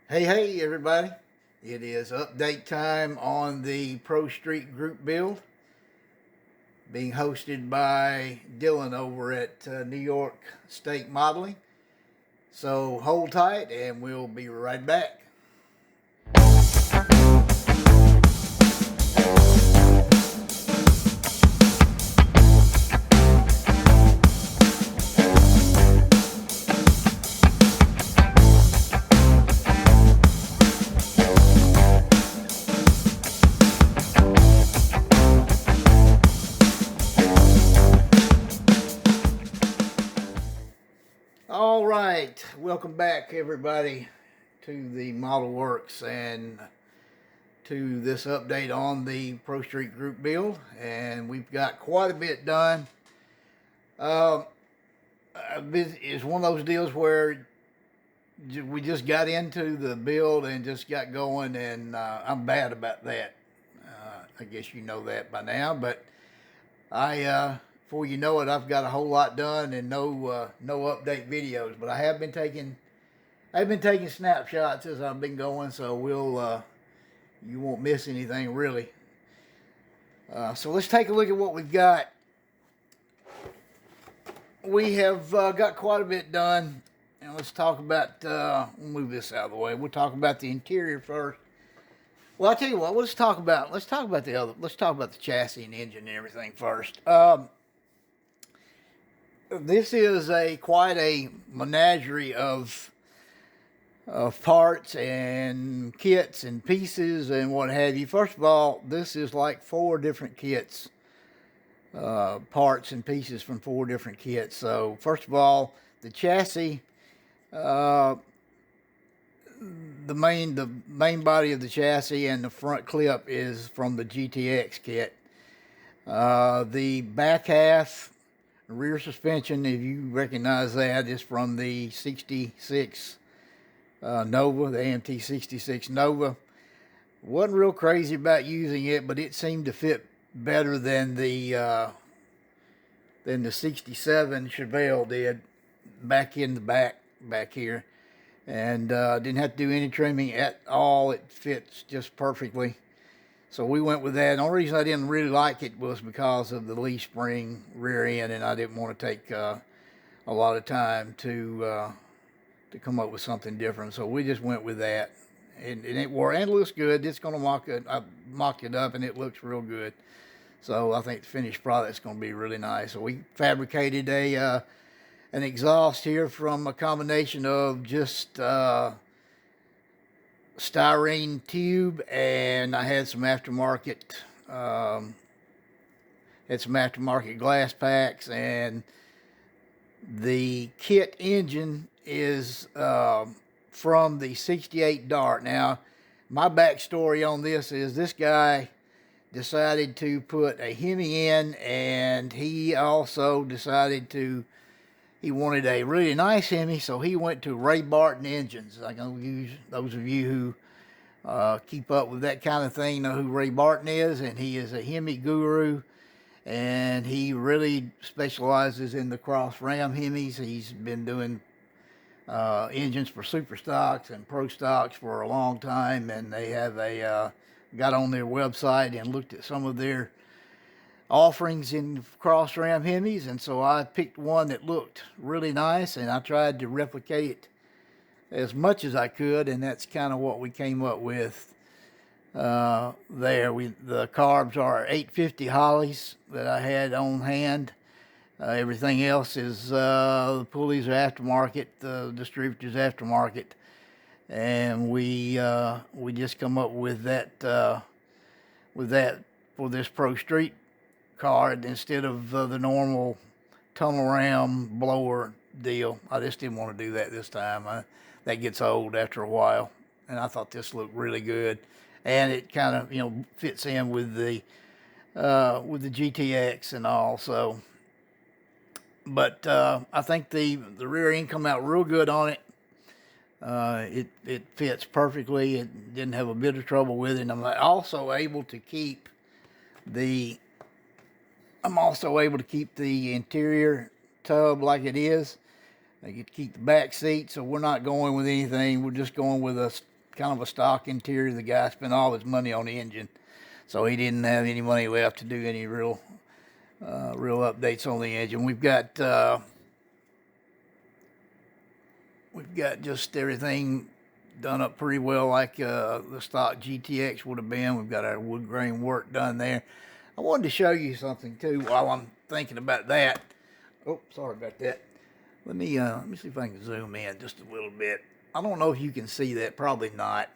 Hey, everybody. It is update time on the Pro Street Group build being hosted by Dylan over at New York State Modeling. So hold tight and we'll be right back. All right, welcome back, everybody, to the Model Works and to this update on the Pro Street Group build. And we've got quite a bit done. Uh, it's one of those deals where we just got into the build and just got going, and I'm bad about that. I guess you know that by now, but before you know it, I've got a whole lot done and no update videos. But I've been taking snapshots as I've been going, so you won't miss anything really. So let's take a look at what we've got. We have got quite a bit done. And let's talk about, we'll move this out of the way. We'll talk about the interior first. Well, I'll tell you what, let's talk about the chassis and engine and everything first. This is quite a menagerie of parts and kits and pieces and what have you. First of all, this is like 4 different kits, parts and pieces from 4 different kits. So first of all, the chassis, the main body of the chassis and the front clip is from the GTX kit. The back half, rear suspension, if you recognize that, is from the 66 Nova, the AMT 66 Nova. Wasn't real crazy about using it, but it seemed to fit better than the 67 Chevelle did back in the back here. And didn't have to do any trimming at all. It fits just perfectly. So we went with that. The only reason I didn't really like it was because of the leaf spring rear end, and I didn't want to take a lot of time to come up with something different. So we just went with that, and it worked. And it looks good. It's going to mock it. I mocked it up, and it looks real good. So I think the finished product's going to be really nice. So we fabricated an exhaust here from a combination of just styrene tube, and I had some aftermarket glass packs, and the kit engine is from the 68 Dart. Now, my backstory on this is this guy decided to put a Hemi in, and he also decided he wanted a really nice Hemi, so he went to Ray Barton Engines. I can use those of you who keep up with that kind of thing know who Ray Barton is, and he is a Hemi guru, and he really specializes in the cross ram Hemis. He's been doing engines for super stocks and pro stocks for a long time, and they have got on their website and looked at some of their offerings in cross ram Hemis, and so I picked one that looked really nice, and I tried to replicate it as much as I could, and that's kind of what we came up with there. The carbs are 850 Hollies that I had on hand. Everything else is the pulleys are aftermarket, the distributors aftermarket, and we just come up with that for this Pro Street card instead of the normal tunnel ram blower deal. I just didn't want to do that this time. That gets old after a while, and I thought this looked really good, and it kind of fits in with the GTX and all. So, but I think the rear end come out real good on it. It fits perfectly. It didn't have a bit of trouble with it. And I'm also able to keep the interior tub like it is. I get to keep the back seat, so we're not going with anything. We're just going with kind of a stock interior. The guy spent all his money on the engine, so he didn't have any money left to do any real updates on the engine. We've got just everything done up pretty well like the stock GTX would have been. We've got our wood grain work done there. I wanted to show you something too while I'm thinking about that. Oh, sorry about that. Let me see if I can zoom in just a little bit. I don't know if you can see that. Probably not.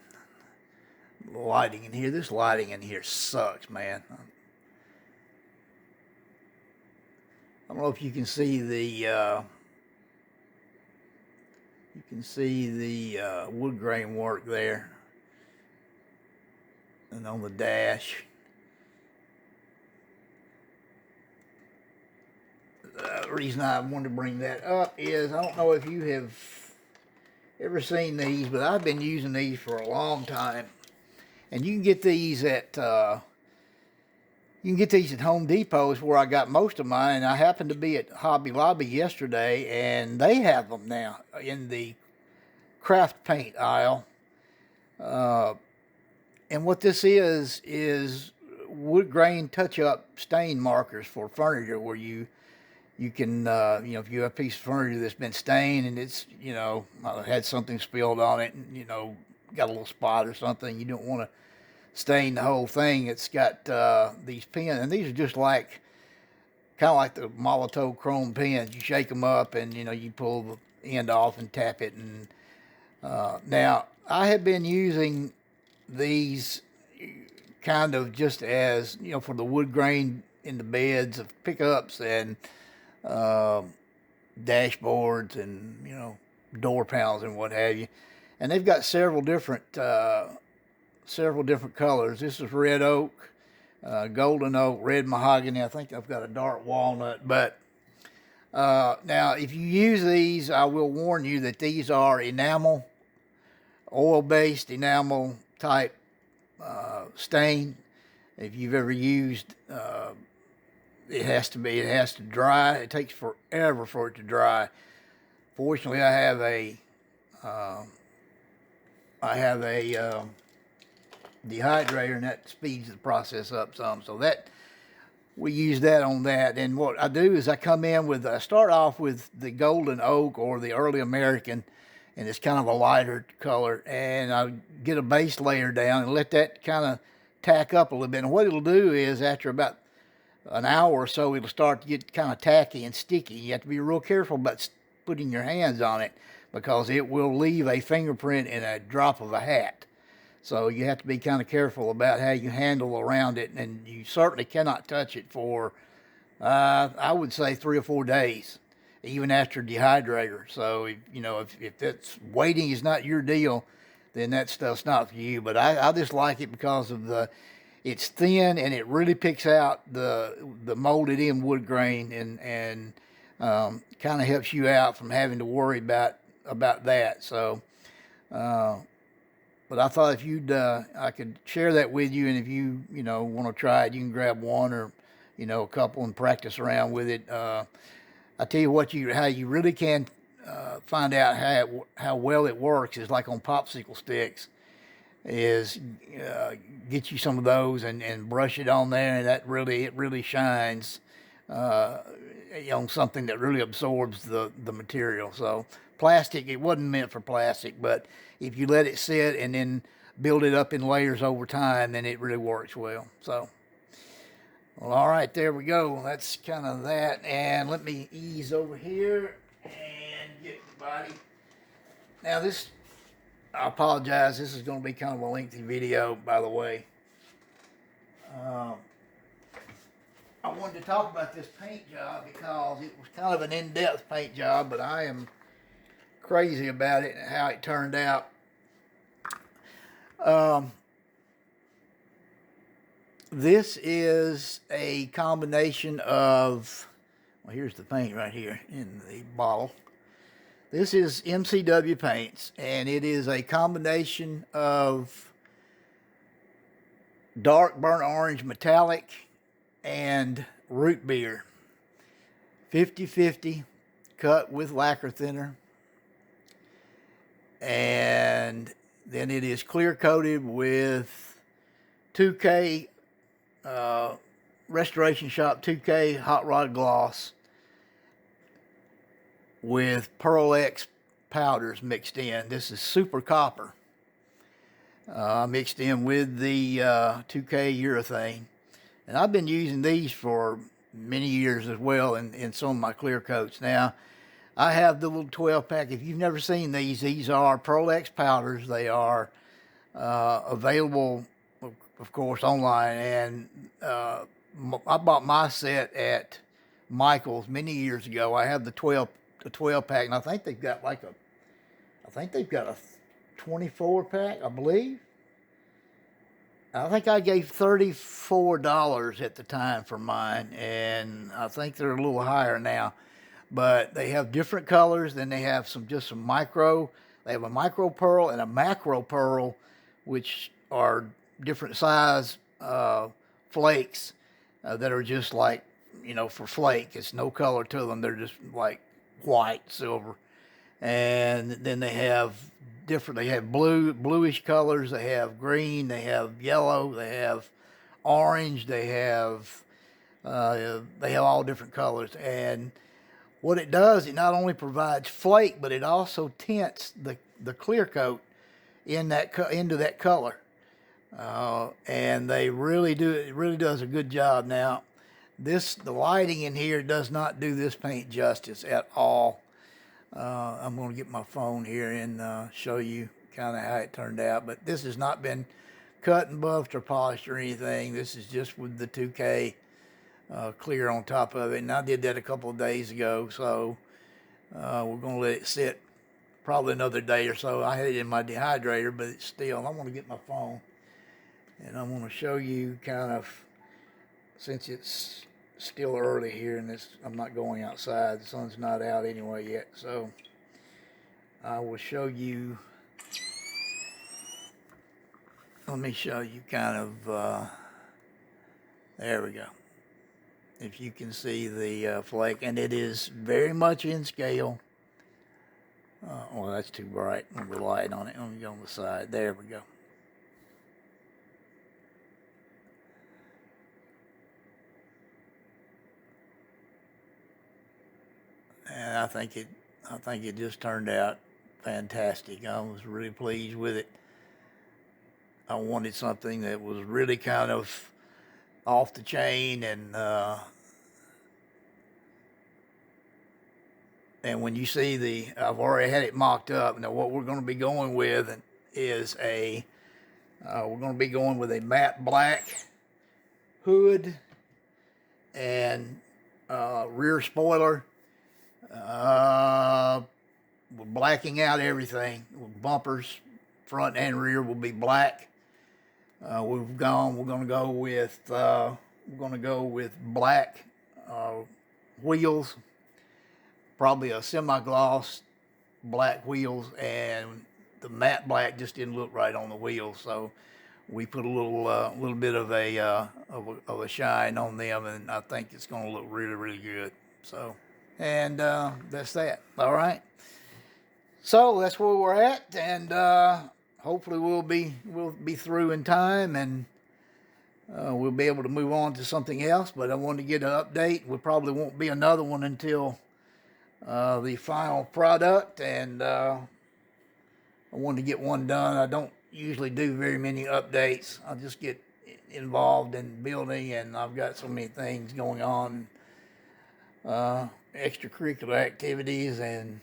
The lighting in here. This lighting in here sucks, man. I don't know if you can see the wood grain work there, and on the dash. The reason I wanted to bring that up is I don't know if you have ever seen these, but I've been using these for a long time, and you can get these at Home Depot is where I got most of mine. And I happened to be at Hobby Lobby yesterday, and they have them now in the craft paint aisle. And what this is wood grain touch-up stain markers for furniture, where you can, if you have a piece of furniture that's been stained and it's, had something spilled on it and, got a little spot or something, you don't want to stain the whole thing. It's got these pens, and these are just kind of like the Molotow chrome pens. You shake them up and, you pull the end off and tap it. And now, I have been using these kind of just as, for the wood grain in the beds of pickups and dashboards and door panels and what have you. And they've got several different colors. This is red oak, golden oak, red mahogany. I think I've got a dark walnut. But now, if you use these, I will warn you that these are enamel, oil-based enamel type stain. If you've ever used it has to dry. It takes forever for it to dry. Fortunately, I have a dehydrator, and that speeds the process up some. So that we use that on that. And what I do is I start off with the golden oak or the early American, and it's kind of a lighter color, and I get a base layer down and let that kind of tack up a little bit. And what it'll do is after about an hour or so, it'll start to get kind of tacky and sticky. You have to be real careful about putting your hands on it, because it will leave a fingerprint in a drop of a hat. So you have to be kind of careful about how you handle around it, and you certainly cannot touch it for, I would say, 3 or 4 days, even after dehydrator. So, if that's waiting is not your deal, then that stuff's not for you. But I just like it because of it's thin, and it really picks out the molded in wood grain, and kind of helps you out from having to worry about that. So, but I thought if I could share that with you, and if you want to try it, you can grab one or a couple and practice around with it. I tell you how you really can find out how well it works is like on popsicle sticks. Is get you some of those and brush it on there, and it really shines on something that really absorbs the material. So plastic, it wasn't meant for plastic, but if you let it sit and then build it up in layers over time, then it really works well. So, well, all right, there we go. That's kind of that. And let me ease over here and get the body. Now I apologize, this is going to be kind of a lengthy video, by the way. I wanted to talk about this paint job because it was kind of an in-depth paint job, but I am crazy about it and how it turned out. This is a combination of, well, here's the paint right here in the bottle. This is MCW paints, and it is a combination of dark burnt orange metallic and root beer. 50-50 cut with lacquer thinner. And then it is clear coated with 2K Restoration Shop 2K hot rod gloss with Pearl X powders mixed in. This is super copper mixed in with the 2K urethane. And I've been using these for many years as well in some of my clear coats. Now, I have the little 12-pack. If you've never seen these are Pearl X powders. They are available, of course, online. And I bought my set at Michael's many years ago. I have the 12-pack, and I think they've got a 24-pack, I believe. I think I gave $34 at the time for mine, and I think they're a little higher now. But they have different colors. Then they have some micro. They have a micro pearl and a macro pearl, which are different size flakes that are just like, for flake. It's no color to them. They're just like white, silver. And then they have bluish colors. They have green. They have yellow. They have orange. They have all different colors. And what it does, it not only provides flake, but it also tints the clear coat into that color. And they really do. It really does a good job. Now, the lighting in here does not do this paint justice at all. I'm going to get my phone here and show you kind of how it turned out. But this has not been cut and buffed or polished or anything. This is just with the 2K clear on top of it. And I did that a couple of days ago. So we're going to let it sit probably another day or so. I had it in my dehydrator, but it's still, I want to get my phone. And I want to show you kind of, since it's still early here and I'm not going outside. The sun's not out anyway yet. So I will show you. Let me show you kind of, there we go. If you can see the flake, and it is very much in scale. Well, that's too bright. I'm relying on it. Let me go on the side. There we go. And I think it just turned out fantastic. I was really pleased with it. I wanted something that was really kind of off the chain, and when you see I've already had it mocked up. Now what we're going to be going with is we're going to be going with a matte black hood and rear spoiler. We're blacking out everything. Bumpers, front and rear, will be black. We're going to go with black wheels, probably a semi-gloss black wheels, and the matte black just didn't look right on the wheels, so we put a little bit of a shine on them, and I think it's going to look really, really good. So, and that's that. All right. So that's where we're at, and hopefully we'll be through in time, and we'll be able to move on to something else. But I wanted to get an update. We probably won't be another one until the final product, and I wanted to get one done. I don't usually do very many updates. I just get involved in building, and I've got so many things going on, extracurricular activities, and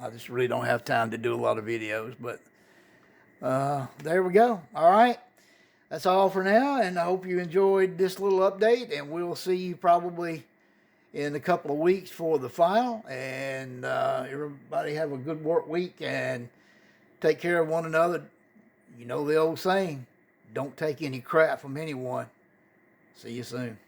I just really don't have time to do a lot of videos. But there we go. All right. That's all for now, and I hope you enjoyed this little update, and we'll see you probably in a couple of weeks for the final. And everybody have a good work week, and take care of one another. You know the old saying, don't take any crap from anyone. See you soon.